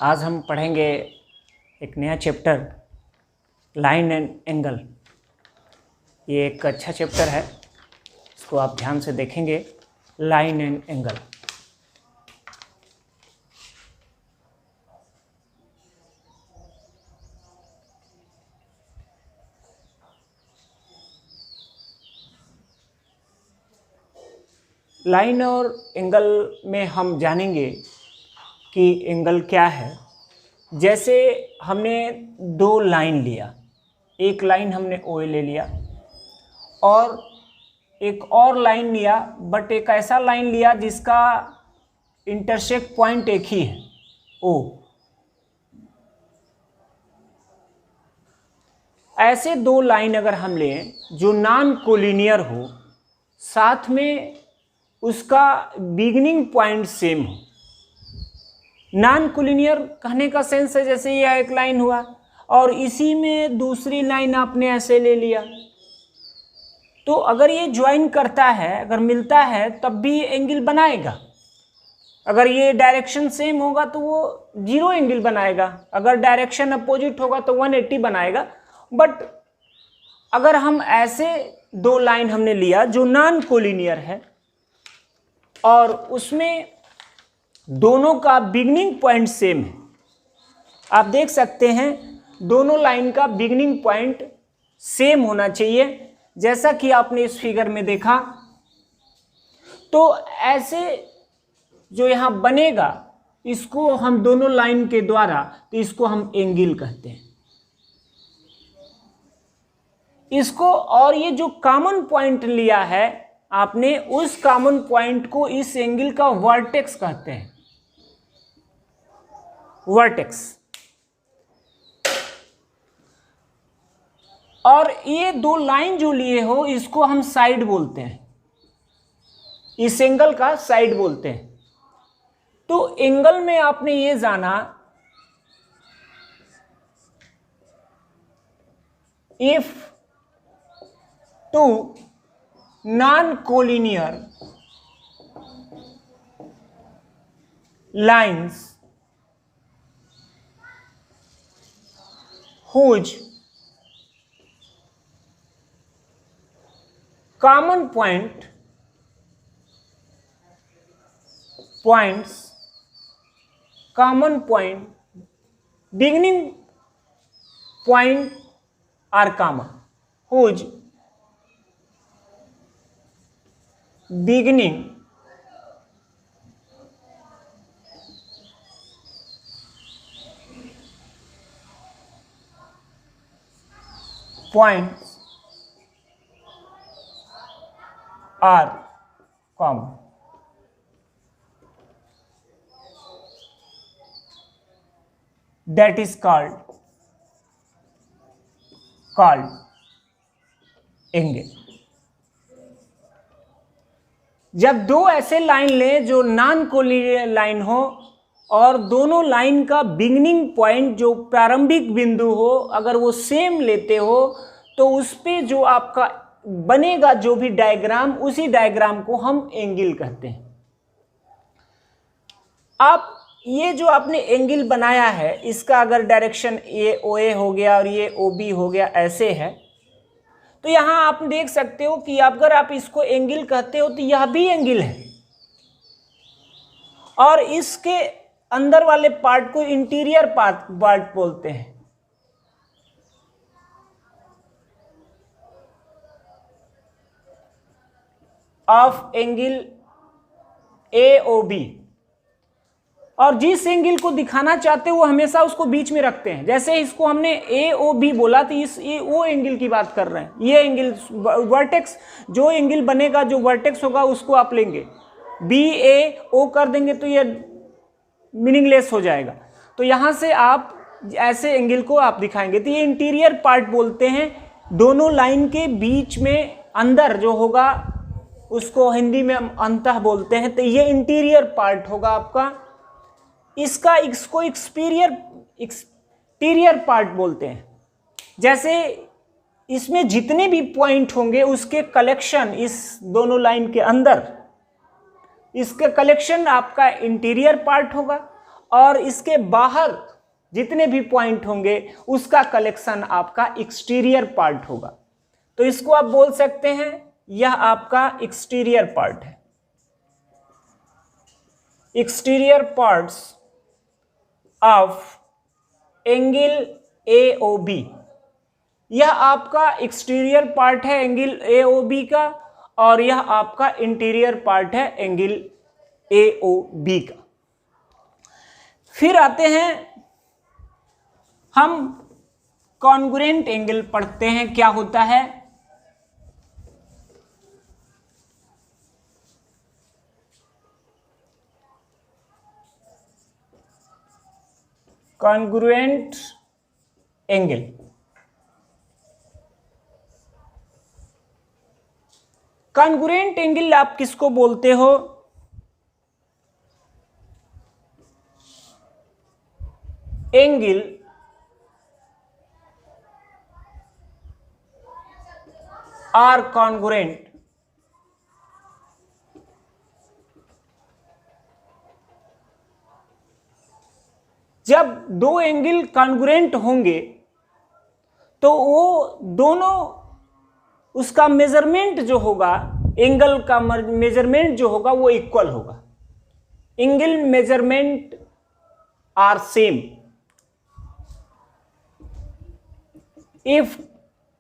आज हम पढ़ेंगे एक नया चैप्टर लाइन एंड एंगल। ये एक अच्छा चैप्टर है, इसको आप ध्यान से देखेंगे। Line and angle. लाइन और एंगल में हम जानेंगे कि एंगल क्या है। जैसे हमने दो लाइन लिया, एक लाइन हमने ओ ए ले लिया और एक और लाइन लिया, बट एक ऐसा लाइन लिया जिसका इंटरसेक्ट पॉइंट एक ही है, ओ। ऐसे दो लाइन अगर हम लें जो नॉन कोलिनियर हो, साथ में उसका बिगिनिंग पॉइंट सेम हो। नॉन कोलिनियर कहने का सेंस है जैसे यह एक लाइन हुआ और इसी में दूसरी लाइन आपने ऐसे ले लिया, तो अगर ये ज्वाइन करता है, अगर मिलता है, तब भी एंगल बनाएगा। अगर ये डायरेक्शन सेम होगा तो वो 0 एंगल बनाएगा, अगर डायरेक्शन अपोजिट होगा तो 180 बनाएगा। बट अगर हम ऐसे दो लाइन हमने लिया जो नॉन कोलिनियर है और उसमें दोनों का बिगिनिंग पॉइंट सेम है, आप देख सकते हैं दोनों लाइन का बिगिनिंग पॉइंट सेम होना चाहिए, जैसा कि आपने इस फिगर में देखा। तो ऐसे जो यहाँ बनेगा, इसको हम दोनों लाइन के द्वारा, तो इसको हम एंगल कहते हैं इसको। और ये जो कॉमन पॉइंट लिया है आपने, उस कॉमन पॉइंट को इस एंगल का वर्टेक्स कहते हैं, वर्टेक्स। और ये दो लाइन जो लिए हो, इसको हम साइड बोलते हैं, इस एंगल का साइड बोलते हैं। तो एंगल में आपने ये जाना, if two non collinear lines whose common points beginning point are common, whose beginning points are common. That is called angle. जब दो ऐसे लाइन ले जो नॉन कोलिनियर लाइन हो और दोनों लाइन का बिगिनिंग पॉइंट जो प्रारंभिक बिंदु हो, अगर वो सेम लेते हो, तो उस पे जो आपका बनेगा जो भी डायग्राम, उसी डायग्राम को हम एंगल कहते हैं। आप ये जो आपने एंगल बनाया है, इसका अगर डायरेक्शन ये ओ ए हो गया और ये ओ बी हो गया, ऐसे है, तो यहां आप देख सकते हो कि अगर आप इसको एंगल कहते हो तो यह भी एंगल है, और इसके अंदर वाले पार्ट को इंटीरियर पार्ट बोलते हैं। Of angle A O B, और जिस एंगल को दिखाना चाहते हो वो हमेशा उसको बीच में रखते हैं। जैसे इसको हमने ए ओ बी बोला, तो ये वो एंगल की बात कर रहे हैं। ये एंगल वर्टेक्स, जो एंगल बनेगा, जो वर्टेक्स होगा, उसको आप लेंगे, बी ए ओ कर देंगे तो ये मीनिंगलेस हो जाएगा। तो यहाँ से आप ऐसे एंगल को आप दिखाएंगे, तो ये इंटीरियर पार्ट बोलते हैं। दोनों लाइन के बीच में अंदर जो होगा, उसको हिंदी में हम अंतः बोलते हैं, तो ये इंटीरियर पार्ट होगा आपका। इसको एक्सटीरियर पार्ट बोलते हैं। जैसे इसमें जितने भी पॉइंट होंगे उसके कलेक्शन, इस दोनों लाइन के अंदर इसके कलेक्शन आपका इंटीरियर पार्ट होगा, और इसके बाहर जितने भी पॉइंट होंगे उसका कलेक्शन आपका एक्सटीरियर पार्ट होगा। तो इसको आप बोल सकते हैं यह आपका एक्सटीरियर पार्ट है। Exterior parts of angle AOB, यह आपका एक्सटीरियर पार्ट है एंगल AOB का, और यह आपका इंटीरियर पार्ट है एंगल AOB का। फिर आते हैं हम कॉन्ग्रुएंट एंगल पढ़ते हैं क्या होता है। कॉन्ग्रुएंट एंगल, कॉन्ग्रुएंट एंगल आप किसको बोलते हो? एंगल आर कॉन्ग्रुएंट जब दो एंगल कॉन्ग्रुएंट होंगे तो वो दोनों, उसका मेजरमेंट जो होगा, एंगल का मेजरमेंट जो होगा वो इक्वल होगा। Angle measurement are same. If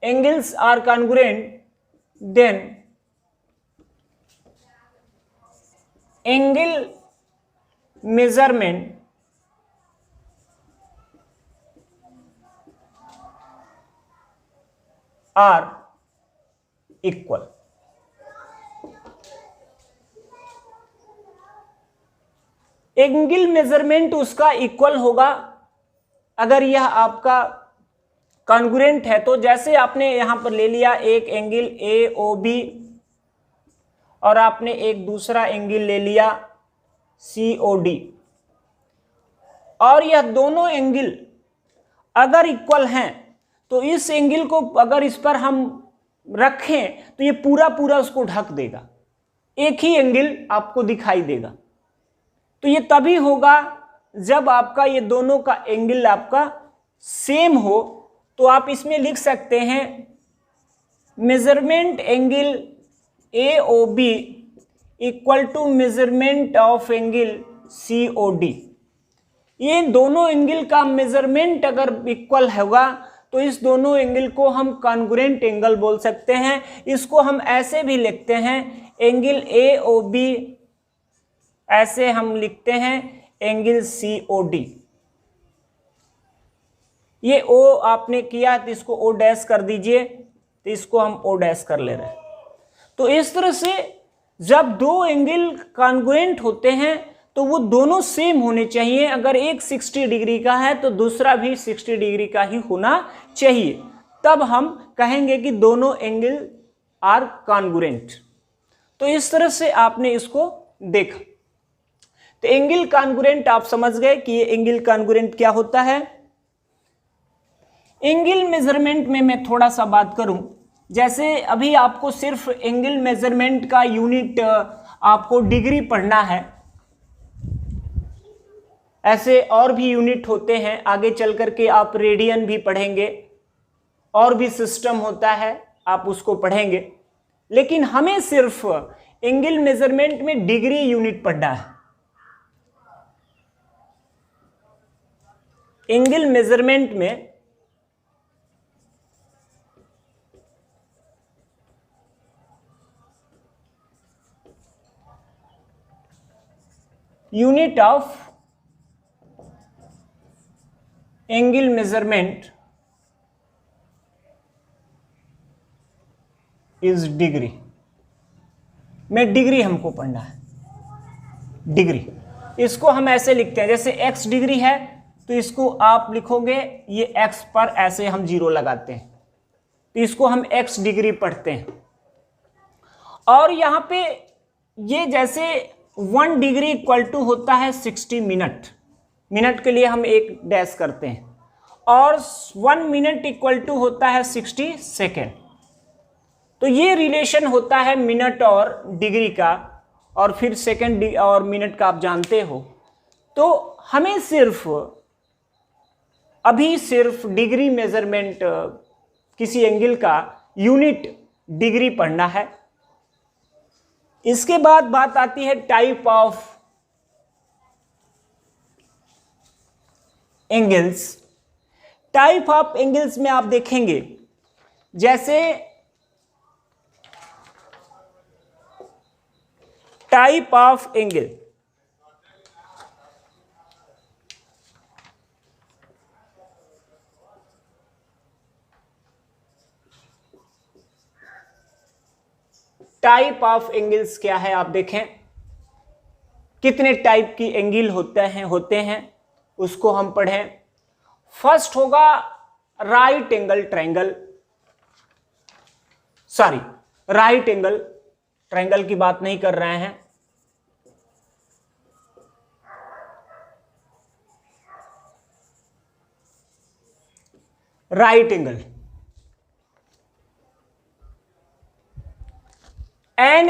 angles are congruent then angle measurement are equal। Angle measurement उसका इक्वल होगा अगर यह आपका कॉन्ग्रुएंट है। तो जैसे आपने यहां पर ले लिया एक एंगल AOB और आपने एक दूसरा एंगल ले लिया COD, और यह दोनों एंगल अगर इक्वल हैं तो इस एंगल को अगर इस पर हम रखें तो ये पूरा पूरा उसको ढक देगा, एक ही एंगल आपको दिखाई देगा। तो ये तभी होगा जब आपका ये दोनों का एंगल आपका सेम हो। तो आप इसमें लिख सकते हैं measurement angle AOB equal to measurement of angle COD। ये दोनों एंगल का मेजरमेंट अगर इक्वल होगा तो इस दोनों एंगल को हम कॉन्ग्रुएंट एंगल बोल सकते हैं। इसको हम ऐसे भी लिखते हैं एंगल AOB, ऐसे हम लिखते हैं एंगल COD। ये O आपने किया तो इसको O डैश कर दीजिए, तो इसको हम O डैश कर ले रहे हैं। तो इस तरह से जब दो एंगल कॉन्ग्रुएंट होते हैं तो वो दोनों सेम होने चाहिए। अगर एक 60 डिग्री का है तो दूसरा भी 60 डिग्री का ही होना चाहिए, तब हम कहेंगे कि दोनों एंगल आर कॉन्ग्रुएंट। तो इस तरह से आपने इसको देखा। तो एंगल कॉन्ग्रुएंट आप समझ गए कि ये एंगल कॉन्ग्रुएंट क्या होता है। एंगल मेजरमेंट में मैं थोड़ा सा बात करूं, जैसे अभी आपको सिर्फ एंगल मेजरमेंट का यूनिट आपको डिग्री पढ़ना है, ऐसे और भी यूनिट होते हैं, आगे चल करके आप रेडियन भी पढ़ेंगे, और भी सिस्टम होता है आप उसको पढ़ेंगे। लेकिन हमें सिर्फ एंगल मेजरमेंट में डिग्री यूनिट पढ़ना है। एंगल मेजरमेंट में unit of angle measurement is degree. में डिग्री हमको पढ़ना है, डिग्री। इसको हम ऐसे लिखते हैं, जैसे x डिग्री है तो इसको आप लिखोगे, ये x पर ऐसे हम 0 लगाते हैं, तो इसको हम x डिग्री पढ़ते हैं। और यहाँ पे ये जैसे 1 डिग्री इक्वल टू होता है 60 मिनट, मिनट के लिए हम एक डैश करते हैं, और 1 मिनट इक्वल टू होता है 60 सेकेंड। तो ये रिलेशन होता है मिनट और डिग्री का, और फिर सेकेंड और मिनट का आप जानते हो। तो हमें अभी सिर्फ डिग्री मेजरमेंट, किसी एंगल का यूनिट डिग्री पढ़ना है। इसके बाद बात आती है type of angles. Type of angles में आप देखेंगे, जैसे type of angle, type of angles क्या है आप देखें, कितने टाइप की एंगल होते हैं उसको हम पढ़ें। फर्स्ट होगा right angle triangle, sorry right angle triangle की बात नहीं कर रहे हैं। Right angle, an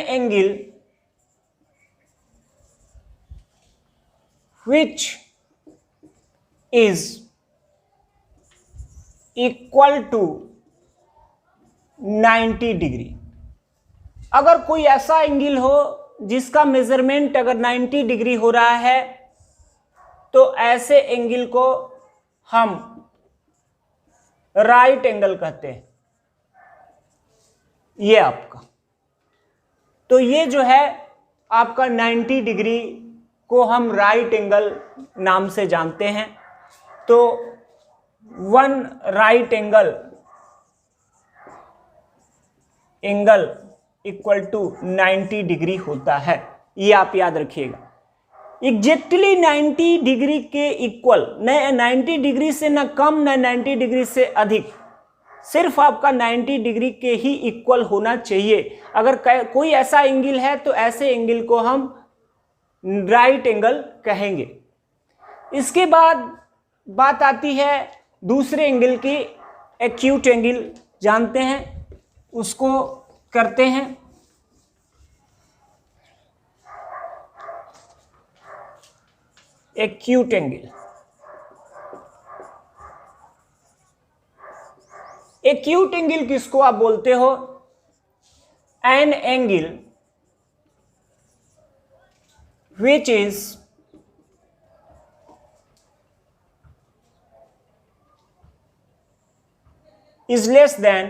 angle which is equal to 90 degree. अगर कोई ऐसा एंगल हो जिसका मेजरमेंट अगर 90 डिग्री हो रहा है, तो ऐसे एंगल को हम राइट एंगल कहते हैं। ये आपका, तो ये जो है आपका 90 डिग्री को हम राइट एंगल नाम से जानते हैं। तो one right angle equal to 90 degree होता है, ये आप याद रखिएगा। एग्जैक्टली 90 डिग्री के इक्वल, न 90 डिग्री से न कम न 90 डिग्री से अधिक, सिर्फ आपका 90 डिग्री के ही इक्वल होना चाहिए। अगर कोई ऐसा एंगल है तो ऐसे एंगल को हम राइट एंगल कहेंगे। इसके बाद बात आती है दूसरे एंगल की, एक्यूट एंगल जानते हैं, उसको करते हैं। एक्यूट एंगल, एक्यूट एंगल किसको आप बोलते हो? An angle which is less than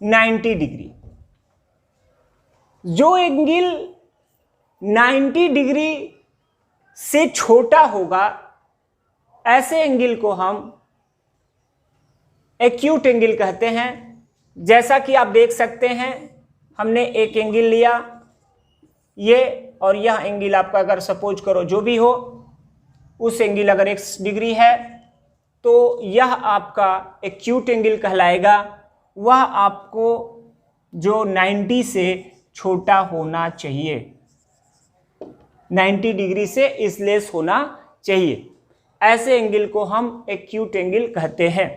90 degree. जो एंगल 90 डिग्री से छोटा होगा, ऐसे एंगल को हम एक्यूट एंगल कहते हैं। जैसा कि आप देख सकते हैं, हमने एक एंगल लिया, ये और यह एंगल आपका अगर सपोज करो जो भी हो, उस एंगल अगर x डिग्री है तो यह आपका एक्यूट एंगल कहलाएगा। वह आपको जो 90 से छोटा होना चाहिए, 90 डिग्री से इसलेस होना चाहिए, ऐसे एंगल को हम एक्यूट एंगल कहते हैं।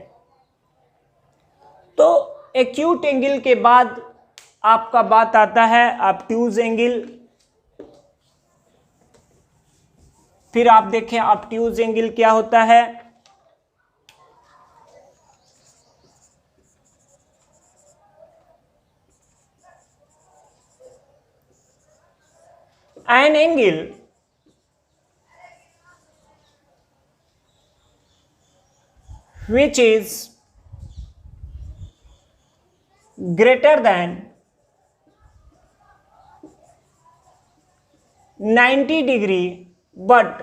तो एक्यूट एंगल के बाद आपका बात आता है ऑब्ट्यूज एंगल। फिर आप देखें ऑब्ट्यूज एंगल क्या होता है। An angle which is greater than 90 degree but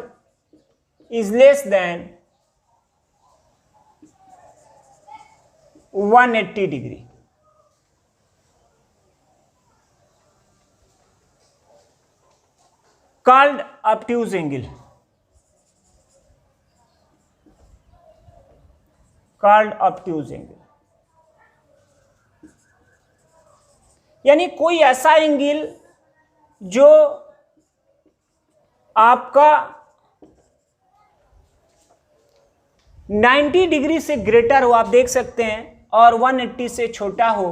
is less than 180 degree। called obtuse angle, called obtuse angle। यानी कोई ऐसा एंगल जो आपका 90 डिग्री से ग्रेटर हो, आप देख सकते हैं, और 180 से छोटा हो,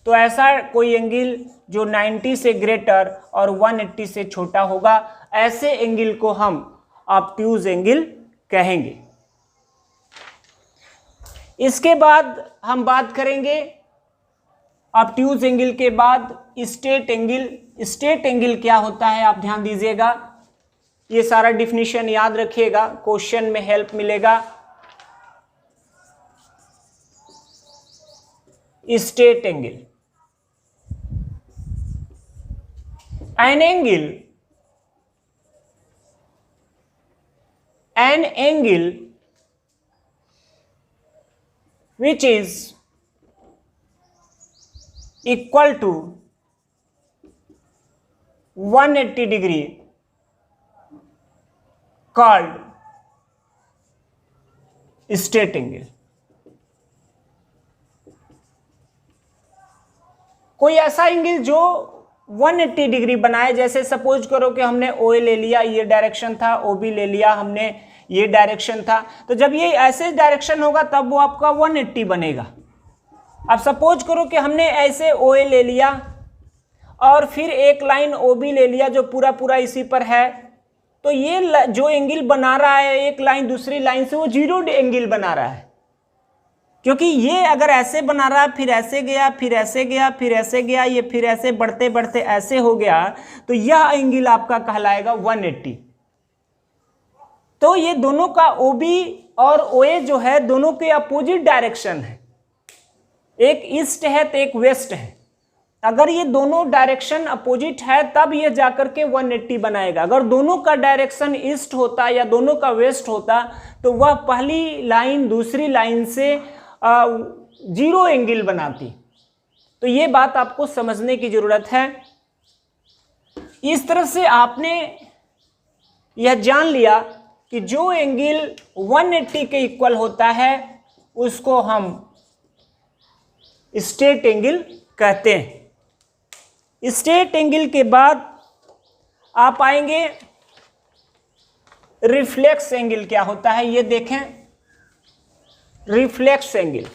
तो ऐसा कोई एंगल जो 90 से ग्रेटर और 180 से छोटा होगा, ऐसे एंगल को हम ऑब्ट्यूज एंगल कहेंगे। इसके बाद हम बात करेंगे ऑब्ट्यूज एंगल के बाद स्ट्रेट एंगल। स्ट्रेट एंगल क्या होता है, आप ध्यान दीजिएगा, ये सारा डिफिनीशन याद रखिएगा, क्वेश्चन में हेल्प मिलेगा। Straight angle, an angle which is equal to 180 degree called straight angle। कोई ऐसा एंगल जो 180 डिग्री बनाए, जैसे सपोज करो कि हमने OA ले लिया, ये डायरेक्शन था, OB ले लिया हमने, ये डायरेक्शन था, तो जब ये ऐसे डायरेक्शन होगा तब वो आपका 180 बनेगा। अब सपोज करो कि हमने ऐसे OA ले लिया और फिर एक लाइन OB ले लिया जो पूरा पूरा इसी पर है, तो ये जो एंगल बना रहा है एक लाइन दूसरी लाइन से, वो जीरो एंगल बना रहा है, क्योंकि ये अगर ऐसे बना रहा है, फिर ऐसे गया, फिर ऐसे गया, फिर ऐसे गया, ये फिर ऐसे बढ़ते बढ़ते ऐसे हो गया, तो यह एंगल आपका कहलाएगा 180। तो ये दोनों का OB और OA जो है दोनों के अपोजिट डायरेक्शन है, एक ईस्ट है तो एक वेस्ट है। अगर ये दोनों डायरेक्शन अपोजिट है तब ये जाकर के 180 बनाएगा। अगर दोनों का डायरेक्शन ईस्ट होता या दोनों का वेस्ट होता तो वह पहली लाइन दूसरी लाइन से जीरो एंगल बनाती। तो ये बात आपको समझने की जरूरत है। इस तरह से आपने यह जान लिया कि जो एंगल 180 के इक्वल होता है उसको हम स्ट्रेट एंगल कहते हैं। स्ट्रेट एंगल के बाद आप आएंगे रिफ्लेक्स एंगल क्या होता है, ये देखें। रिफ्लेक्स एंगल,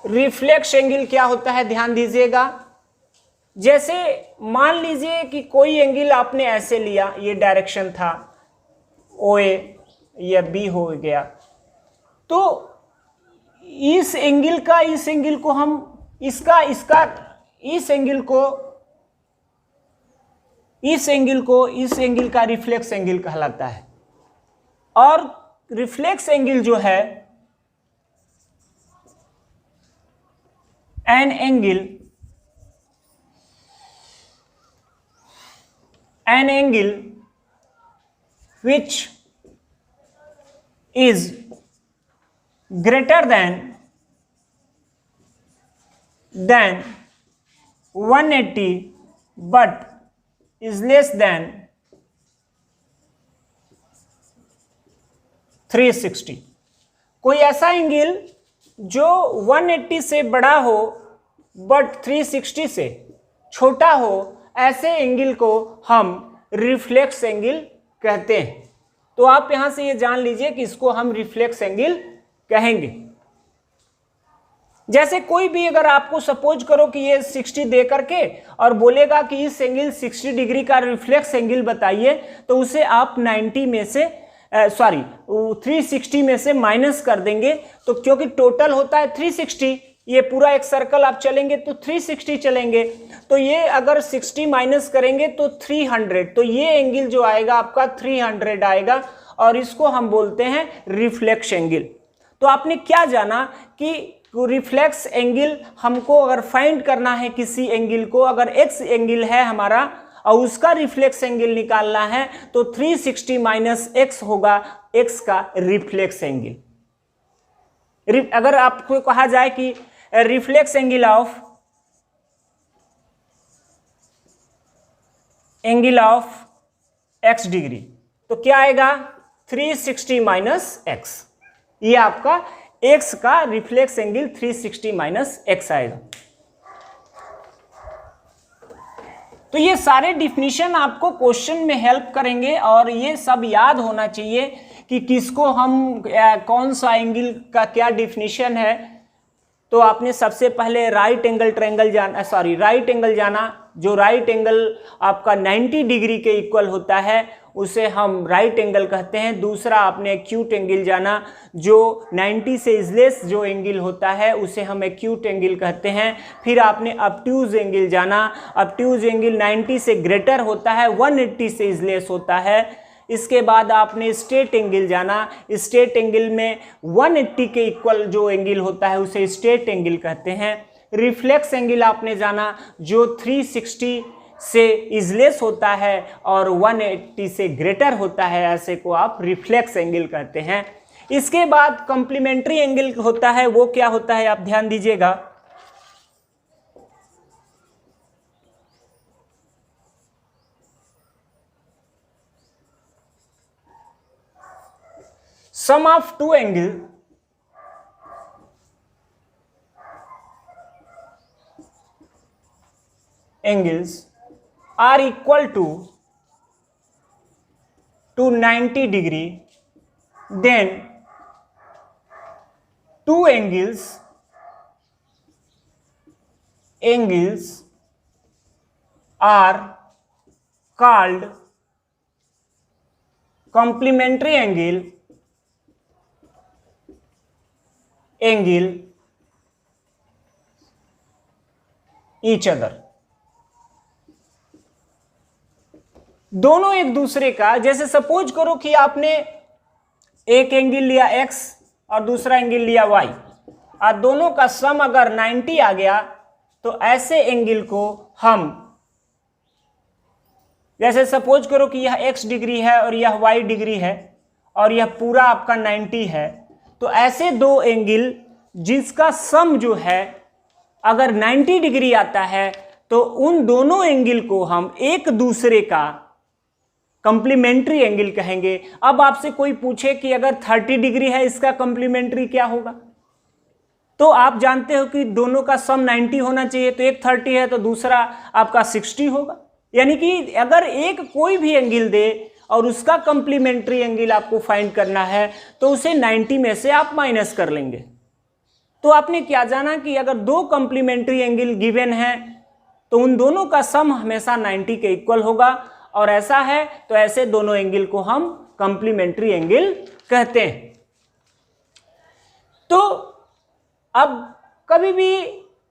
रिफ्लेक्स एंगल क्या होता है ध्यान दीजिएगा। जैसे मान लीजिए कि कोई एंगल आपने ऐसे लिया, ये डायरेक्शन था OA, या B हो गया, तो इस एंगल का इस एंगल को हम इस एंगल का रिफ्लेक्स एंगल कहलाता है। और रिफ्लेक्स एंगल जो है an angle which is greater than 180 but is less than 360। कोई ऐसा एंगल जो 180 से बड़ा हो बट 360 से छोटा हो, ऐसे एंगल को हम रिफ्लेक्स एंगल कहते हैं। तो आप यहां से ये जान लीजिए कि इसको हम रिफ्लेक्स एंगल कहेंगे। जैसे कोई भी अगर आपको सपोज करो कि ये 60 दे करके और बोलेगा कि इस एंगल 60 डिग्री का रिफ्लेक्स एंगल बताइए, तो उसे आप 90 में से 360 में से माइनस कर देंगे। तो क्योंकि टोटल होता है 360, ये पूरा एक सर्कल आप चलेंगे तो 360 चलेंगे, तो ये अगर 60 माइनस करेंगे तो 300, तो ये एंगल जो आएगा आपका 300 आएगा, और इसको हम बोलते हैं रिफ्लेक्स एंगल। तो आपने क्या जाना कि रिफ्लेक्स एंगल हमको अगर फाइंड करना है किसी एंगल को, अगर एक्स एंगल है हमारा और उसका रिफ्लेक्स एंगल निकालना है तो 360 माइनस एक्स होगा एक्स का रिफ्लेक्स एंगल। अगर आपको कहा जाए कि reflex angle of x degree, तो क्या आएगा 360 माइनस एक्स, ये आपका एक्स का रिफ्लेक्स एंगल 360 माइनस एक्स आएगा। तो ये सारे डिफिनीशन आपको क्वेश्चन में हेल्प करेंगे और ये सब याद होना चाहिए कि किसको हम कौन सा एंगल का क्या डिफिनीशन है। तो आपने सबसे पहले राइट एंगल जाना, जो राइट एंगल आपका 90 डिग्री के इक्वल होता है उसे हम राइट एंगल कहते हैं। दूसरा आपने एक्यूट एंगल जाना, जो 90 से इजलेस जो एंगल होता है उसे हम एक्यूट एंगल कहते हैं। फिर आपने ऑब्ट्यूज एंगल जाना, ऑब्ट्यूज एंगल 90 से ग्रेटर होता है, 180 से इजलेस होता है। इसके बाद आपने स्ट्रेट एंगल जाना, स्ट्रेट एंगल में 180 के इक्वल जो एंगल होता है उसे स्ट्रेट एंगल कहते हैं। रिफ्लेक्स एंगल आपने जाना, जो 360 से इजलेस होता है और 180 से ग्रेटर होता है, ऐसे को आप रिफ्लेक्स एंगल कहते हैं। इसके बाद कॉम्प्लीमेंट्री एंगल होता है, वो क्या होता है आप ध्यान दीजिएगा। Sum of two angles are equal to 90 degree, then two angles are called complementary angle each other। दोनों एक दूसरे का, जैसे सपोज करो कि आपने एक एंगल लिया x और दूसरा एंगल लिया y, और दोनों का सम अगर 90 आ गया तो ऐसे एंगल को हम, जैसे सपोज करो कि यह x डिग्री है और यह y डिग्री है और यह पूरा आपका 90 है, तो ऐसे दो एंगल जिसका सम जो है अगर 90 डिग्री आता है तो उन दोनों एंगल को हम एक दूसरे का कॉम्प्लीमेंट्री एंगल कहेंगे। अब आपसे कोई पूछे कि अगर 30 डिग्री है इसका कॉम्प्लीमेंट्री क्या होगा, तो आप जानते हो कि दोनों का सम 90 होना चाहिए, तो एक 30 है तो दूसरा आपका 60 होगा। यानी कि अगर एक कोई भी एंगल दे और उसका कॉम्प्लीमेंट्री एंगल आपको फाइंड करना है तो उसे 90 में से आप माइनस कर लेंगे। तो आपने क्या जाना कि अगर दो कॉम्प्लीमेंट्री एंगल गिवन है तो उन दोनों का सम हमेशा 90 के इक्वल होगा, और ऐसा है तो ऐसे दोनों एंगल को हम कॉम्प्लीमेंट्री एंगल कहते हैं। तो अब कभी भी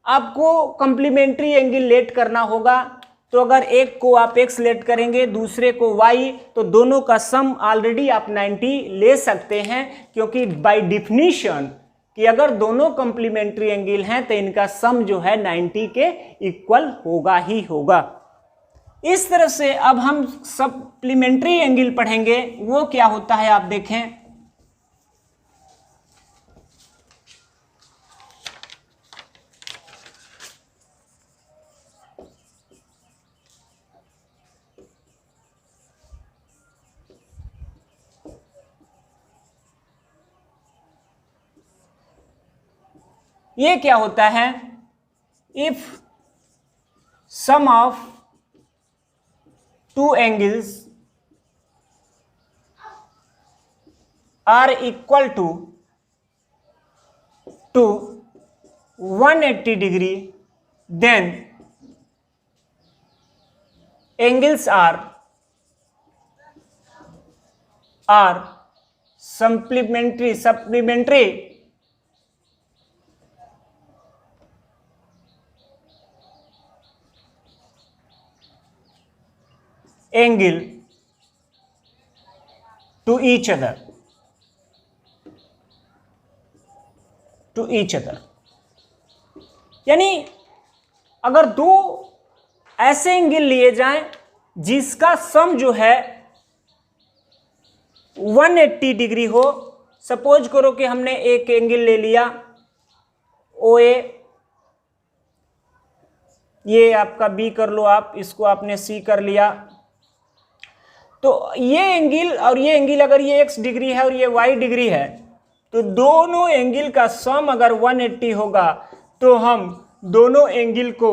आपको कॉम्प्लीमेंट्री एंगल लेट करना होगा, तो अगर एक को आप x लेट करेंगे दूसरे को y, तो दोनों का सम ऑलरेडी आप 90 ले सकते हैं, क्योंकि बाय डिफिनीशन कि अगर दोनों कॉम्प्लीमेंट्री एंगल हैं तो इनका सम जो है 90 के इक्वल होगा ही होगा। इस तरह से अब हम सप्लीमेंट्री एंगल पढ़ेंगे, वो क्या होता है आप देखें। ये क्या होता है, if sum of two angles are equal to 180 degree, then angles are supplementary angle to each other, यानी अगर दो ऐसे एंगल लिए जाएं जिसका सम जो है 180 डिग्री हो। सपोज करो कि हमने एक एंगल ले लिया OA, ये आपका B कर लो आप, इसको आपने C कर लिया, तो ये एंगल और ये एंगल अगर ये x डिग्री है और ये y डिग्री है, तो दोनों एंगल का सम अगर 180 होगा तो हम दोनों एंगल को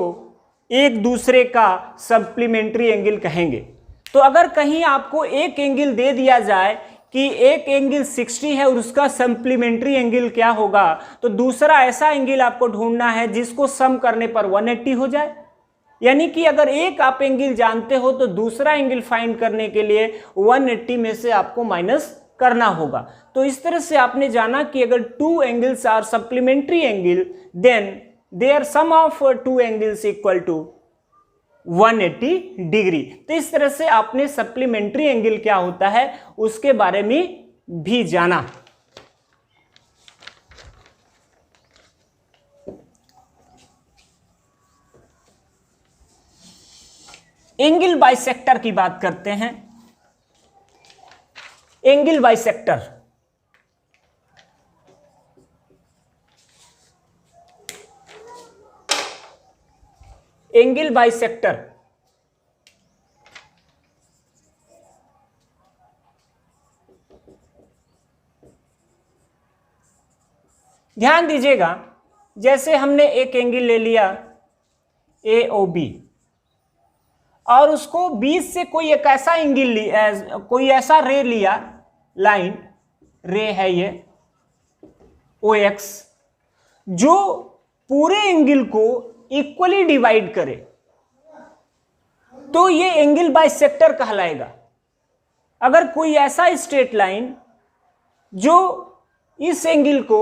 एक दूसरे का सप्लीमेंट्री एंगल कहेंगे। तो अगर कहीं आपको एक एंगल दे दिया जाए कि एक एंगल 60 है और उसका सप्लीमेंट्री एंगल क्या होगा, तो दूसरा ऐसा एंगल आपको ढूंढना है जिसको सम करने पर 180 हो जाए। यानी कि अगर एक आप एंगल जानते हो तो दूसरा एंगल फाइंड करने के लिए 180 में से आपको माइनस करना होगा। तो इस तरह से आपने जाना कि अगर two angles are supplementary angle then their sum of two angles equal to 180 degree. तो इस तरह से आपने सप्लीमेंट्री एंगल क्या होता है उसके बारे में भी जाना। एंगल बाइसेक्टर की बात करते हैं। एंगल बाइसेक्टर एंगल बाइसेक्टर ध्यान दीजिएगा, जैसे हमने एक एंगल ले लिया AOB और उसको बीच से कोई एक ऐसा एंगल कोई ऐसा रे लिया, लाइन रे है ये OX, जो पूरे एंगल को इक्वली डिवाइड करे, तो ये एंगल बाइसेक्टर कहलाएगा। अगर कोई ऐसा स्ट्रेट लाइन जो इस एंगल को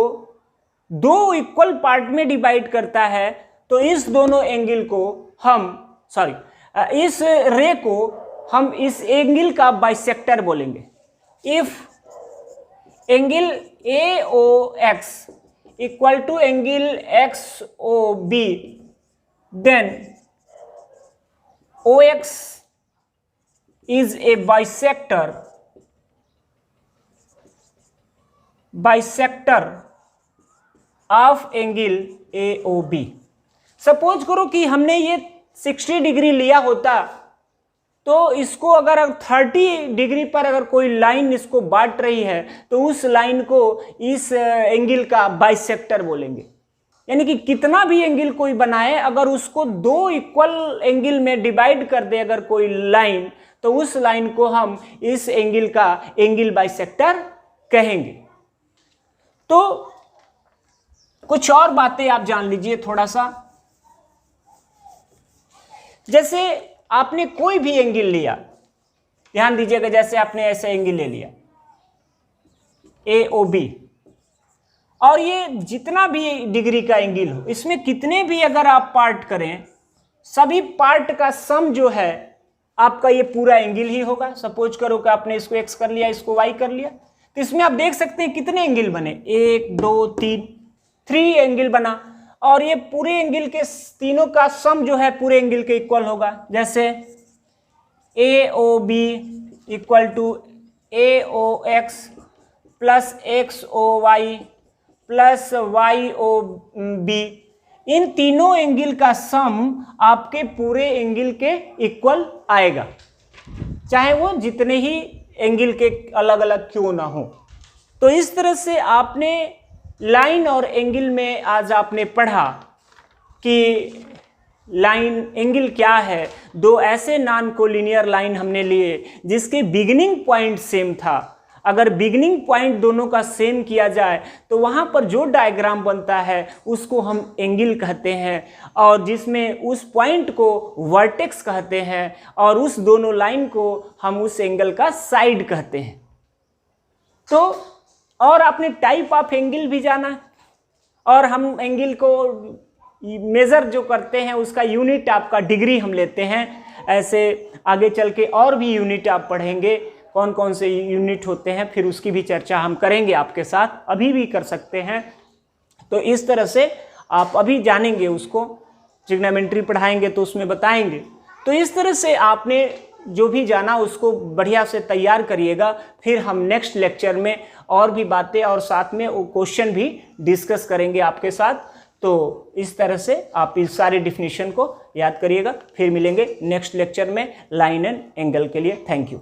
दो इक्वल पार्ट में डिवाइड करता है, तो इस दोनों एंगल को हम इस रे को हम इस एंगल का बाइसेक्टर बोलेंगे। If angle AOX equal to angle XOB then OX is a bisector of angle AOB। Suppose करो कि हमने ये 60 डिग्री लिया होता, तो इसको अगर 30 डिग्री पर अगर कोई लाइन इसको बांट रही है तो उस लाइन को इस एंगल का बाइसेक्टर बोलेंगे। यानी कि कितना भी एंगल कोई बनाए, अगर उसको दो इक्वल एंगल में डिवाइड कर दे अगर कोई लाइन, तो उस लाइन को हम इस एंगल का एंगल बाइसेक्टर कहेंगे। तो कुछ और बातें आप जान लीजिए थोड़ा सा। जैसे आपने कोई भी एंगल लिया, ध्यान दीजिएगा, जैसे आपने ऐसे एंगल ले लिया AOB, और ये जितना भी डिग्री का एंगल हो, इसमें कितने भी अगर आप पार्ट करें, सभी पार्ट का सम जो है आपका ये पूरा एंगल ही होगा। सपोज करो कि आपने इसको x कर लिया, इसको y कर लिया, तो इसमें आप देख सकते हैं कितने एंगल बने, 1 2 3 एंगल बना, और ये पूरे एंगल के तीनों का सम जो है पूरे एंगल के इक्वल होगा। जैसे AOB equal to AOX plus XOY plus YOB, इन तीनों एंगल का सम आपके पूरे एंगल के इक्वल आएगा, चाहे वो जितने ही एंगल के अलग अलग क्यों ना हो। तो इस तरह से आपने लाइन और एंगल में आज आपने पढ़ा कि लाइन एंगल क्या है। दो ऐसे नॉन कोलिनियर लाइन हमने लिए जिसके बिगिनिंग पॉइंट सेम था। अगर बिगिनिंग पॉइंट दोनों का सेम किया जाए तो वहाँ पर जो डायग्राम बनता है उसको हम एंगल कहते हैं, और जिसमें उस पॉइंट को वर्टेक्स कहते हैं और उस दोनों लाइन को हम उस एंगल का साइड कहते हैं। तो और आपने टाइप ऑफ एंगल भी जाना, और हम एंगल को मेज़र जो करते हैं उसका यूनिट आपका डिग्री हम लेते हैं। ऐसे आगे चल के और भी यूनिट आप पढ़ेंगे, कौन कौन से यूनिट होते हैं, फिर उसकी भी चर्चा हम करेंगे आपके साथ, अभी भी कर सकते हैं। तो इस तरह से आप अभी जानेंगे, उसको ट्रिग्नोमेट्री पढ़ाएंगे तो उसमें बताएंगे। तो इस तरह से आपने जो भी जाना उसको बढ़िया से तैयार करिएगा, फिर हम नेक्स्ट लेक्चर में और भी बातें और साथ में वो क्वेश्चन भी डिस्कस करेंगे आपके साथ। तो इस तरह से आप इस सारे डिफिनीशन को याद करिएगा। फिर मिलेंगे नेक्स्ट लेक्चर में लाइन एंड एंगल के लिए। Thank you.